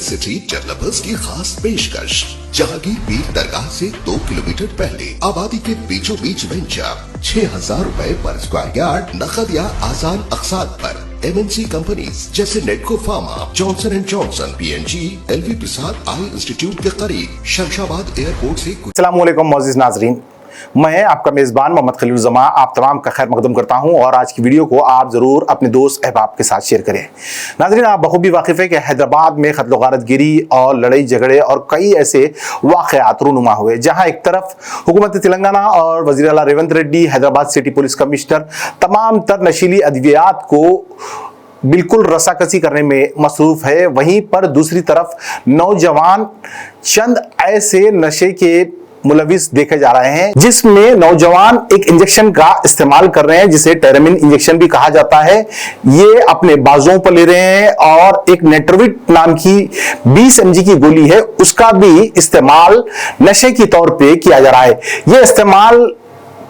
City developers की खास पेशकश। जहांगीर पीर दरगाह से 2 किलोमीटर पहले आबादी के बीचों बीच वेंचर 6,000 रुपए पर स्क्वायर यार्ड, नकद या आसान अकसाद पर। MNC कंपनीज जैसे Natco Pharma, Johnson and Johnson, PNG, LV Prasad eye institute के करीब, शमशाबाद एयरपोर्ट से। अस्सलाम वालेकुम मौजूद नाजरीन, मैं आपका मेज़बान मोहम्मद खलील जमा आप तमाम का खैर मकदम करता हूं और आज की वीडियो को आप ज़रूर अपने दोस्त अहबाब के साथ शेयर करें। नाज़रीन, आप बखूबी वाकिफ़ है कि हैदराबाद में क़त्ल गारतगिरी और लड़ाई झगड़े और कई ऐसे वाक़यात रूनुमा हुए, जहां एक तरफ हुकूमत तेलंगाना और वज़ीर आला Revanth Reddy, Hyderabad city police commissioner तमाम तर नशीली अद्वियात को बिल्कुल रसाकसी करने में मसरूफ़ है, वहीं पर दूसरी तरफ नौजवान चंद ऐसे नशे के मुलविस देखे जा रहे हैं जिसमें नौजवान एक इंजेक्शन का इस्तेमाल कर रहे हैं जिसे टेरामिन इंजेक्शन भी कहा जाता है। ये अपने बाजुओं पर ले रहे हैं और एक नेट्रोविट नाम की 20 mg की गोली है, उसका भी इस्तेमाल नशे के तौर पे किया जा रहा है। ये इस्तेमाल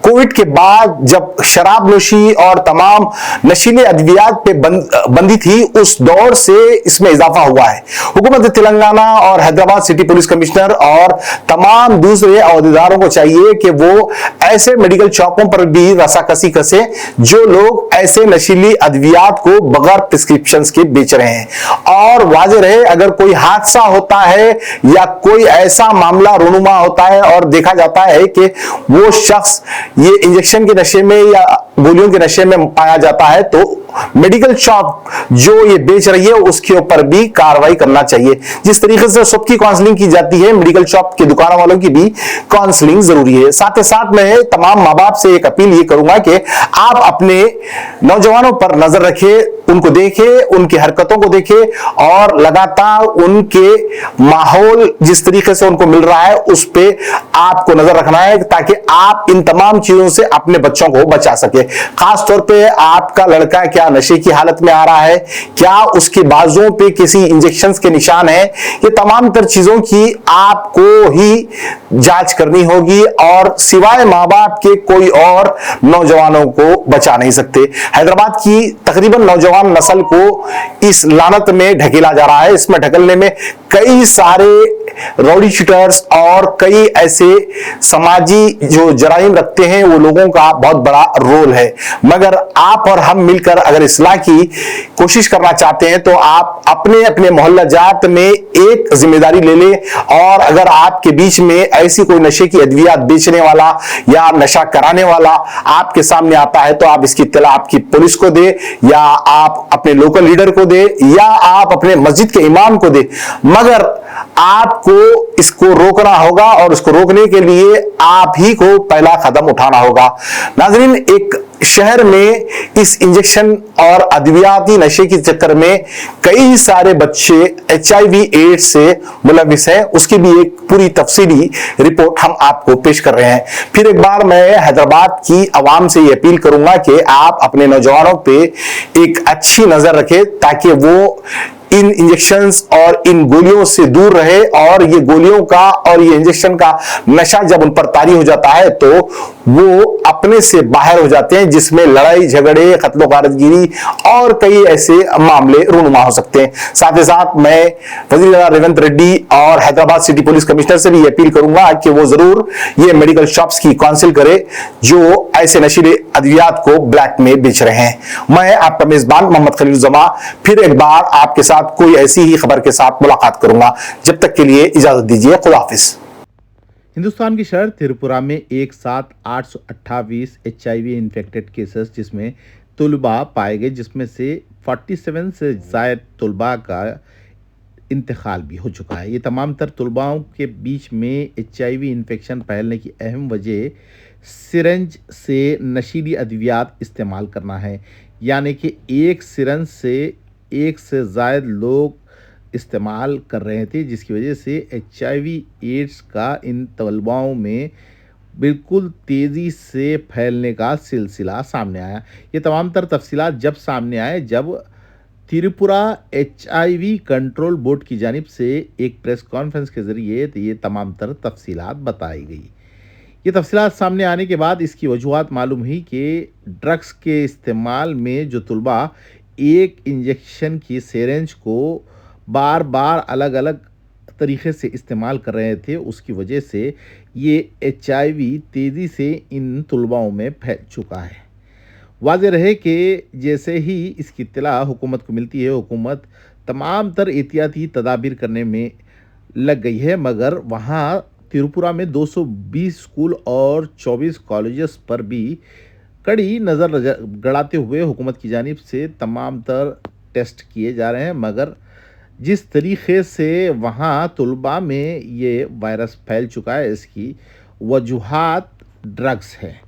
कोविड के बाद जब शराब नोशी और तमाम नशीले अद्वियात पे बंदी थी, उस दौर से इसमें इजाफा हुआ है। हुकूमत तेलंगाना और हैदराबाद सिटी पुलिस कमिश्नर और तमाम दूसरे अहदेदारों को चाहिए कि वो ऐसे मेडिकल शॉपों पर भी रसाकसी कसे जो लोग ऐसे नशीली अद्वियात को बगैर प्रिस्क्रिप्शंस के बेच रहे हैं। और वाज़ेह रहे, अगर कोई हादसा होता है या कोई ऐसा मामला रूनुमा होता है और देखा जाता है कि वो शख्स ये इंजेक्शन के नशे में या गोलियों के नशे में पाया जाता है, तो मेडिकल शॉप जो ये बेच रही है उसके ऊपर भी कार्रवाई करना चाहिए। जिस तरीके से सबकी काउंसलिंग की जाती है, मेडिकल शॉप के दुकान वालों की भी काउंसलिंग जरूरी है। साथ ही साथ मैं तमाम माँ बाप से एक अपील ये करूंगा कि आप अपने नौजवानों पर नजर रखें, उनको देखें, उनकी हरकतों को देखें और लगातार उनके माहौल जिस तरीके से उनको मिल रहा है उस पर आपको नजर रखना है ताकि आप इन तमाम चीजों से अपने बच्चों को बचा सके। खास तौर पे आपका लड़का क्या नशे की हालत में आ रहा है, क्या उसके बाजुओं पे किसी इंजेक्शंस के निशान है, ये तमाम तर चीजों की आपको ही जांच करनी होगी और सिवाय माँ बाप के कोई और नौजवानों को बचा नहीं सकते। हैदराबाद की तकरीबन नौजवान नस्ल को इस लानत में ढकेला जा रहा है। इसमें ढकेलने में कई सारे रॉडी शूटर्स और कई ऐसे समाजी जो जराइम रखते हैं वो लोगों का बहुत बड़ा रोल है। मगर आप और हम मिलकर अगर इस्लाह की कोशिश करना चाहते हैं तो आप अपने अपने मोहल्ला जात में एक जिम्मेदारी ले लें और अगर आपके बीच में ऐसी कोई नशे की अद्वियात बेचने वाला या नशा कराने वाला आपके सामने आता है तो आप इसकी इत्तला आपकी पुलिस को दे या आप अपने लोकल लीडर को दे या आप अपने मस्जिद के इमाम को दे, मगर आपको इसको रोकना होगा और इसको रोकने के लिए आप ही को पहला कदम उठाना होगा। नाज़रीन, एक शहर में इस इंजेक्शन और अद्वियाती नशे के चक्कर में कई सारे बच्चे HIV एड्स से मुलविस हैं, उसकी भी एक पूरी तफसीली रिपोर्ट हम आपको पेश कर रहे हैं। फिर एक बार मैं हैदराबाद की आवाम से ये अपील करूंगा कि आप अपने नौजवानों पे एक अच्छी नजर रखें ताकि वो इन इंजेक्शंस और इन गोलियों से दूर रहे और ये गोलियों का और ये इंजेक्शन का नशा जब उन पर तारी हो जाता है तो वो अपने से बाहर हो जाते हैं, जिसमें लड़ाई झगड़े, कत्लो गारतगिरी और कई ऐसे मामले रूनुमा हो सकते हैं। साथ ही साथ मैं वज़ीर आला रेवंत रेड्डी और हैदराबाद सिटी पुलिस कमिश्नर से भी अपील करूंगा कि वो जरूर ये मेडिकल शॉप्स की काउंसिल करे जो ऐसे नशीले अद्वियात को ब्लैक में बेच रहे हैं। मैं आपका मेजबान मोहम्मद खलील जमा फिर एक बार आपके साथ कोई ऐसी ही खबर के साथ मुलाकात करूंगा। जब तक के लिए इजाजत दीजिए, खुदा हाफिज। हिंदुस्तान की शहर त्रिपुरा में एक साथ 828 HIV इन्फेक्टेड केसेस जिसमें तलबा पाए गए, जिसमें से 47 से ज़ायद तलबा का इंतकाल भी हो चुका है। ये तमाम तर तलबाओं के बीच में HIV इन्फेक्शन फैलने की अहम वजह सिरंज से नशीली अद्वियात इस्तेमाल करना है, यानी कि एक सिरंज से एक से ज़ायद लोग इस्तेमाल कर रहे थे, जिसकी वजह से HIV एड्स का इन तलबाओं में बिल्कुल तेज़ी से फैलने का सिलसिला सामने आया। ये तमाम तर तफसीलात जब सामने आए जब त्रिपुरा HIV कंट्रोल बोर्ड की जानिब से एक प्रेस कॉन्फ्रेंस के ज़रिए ये तमाम तर तफसीलात बताई गई। ये तफसीलात सामने आने के बाद इसकी वजूहात मालूम हुई कि ड्रग्स के इस्तेमाल में जो तलबा एक इंजेक्शन की सिरिंज को बार बार अलग अलग तरीके से इस्तेमाल कर रहे थे, उसकी वजह से ये HIV तेज़ी से इन तलबाओं में फैल चुका है। वाज़ेह रहे कि जैसे ही इसकी इत्तला हुकूमत को मिलती है, हुकूमत तमाम तर एहतियाती तदाबीर करने में लग गई है, मगर वहाँ त्रिपुरा में 220 स्कूल और 24 कॉलेजेस पर भी कड़ी नज़र गड़ाते हुए हुकूमत की जानिब से तमाम तर टेस्ट किए जा रहे हैं, मगर जिस तरीके से वहाँ तलबा में ये वायरस फैल चुका है, इसकी वजूहात ड्रग्स है।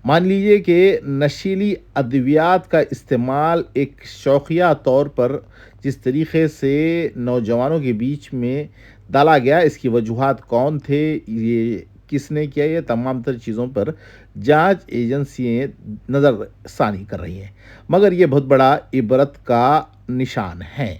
मान लीजिए कि नशीली अद्वियात का इस्तेमाल एक शौकिया तौर पर जिस तरीके से नौजवानों के बीच में डाला गया, इसकी वजूहात कौन थे, ये किसने किया, ये तमाम तर चीज़ों पर जांच एजेंसियाँ नज़रसानी कर रही हैं, मगर ये बहुत बड़ा इबरत का निशान है।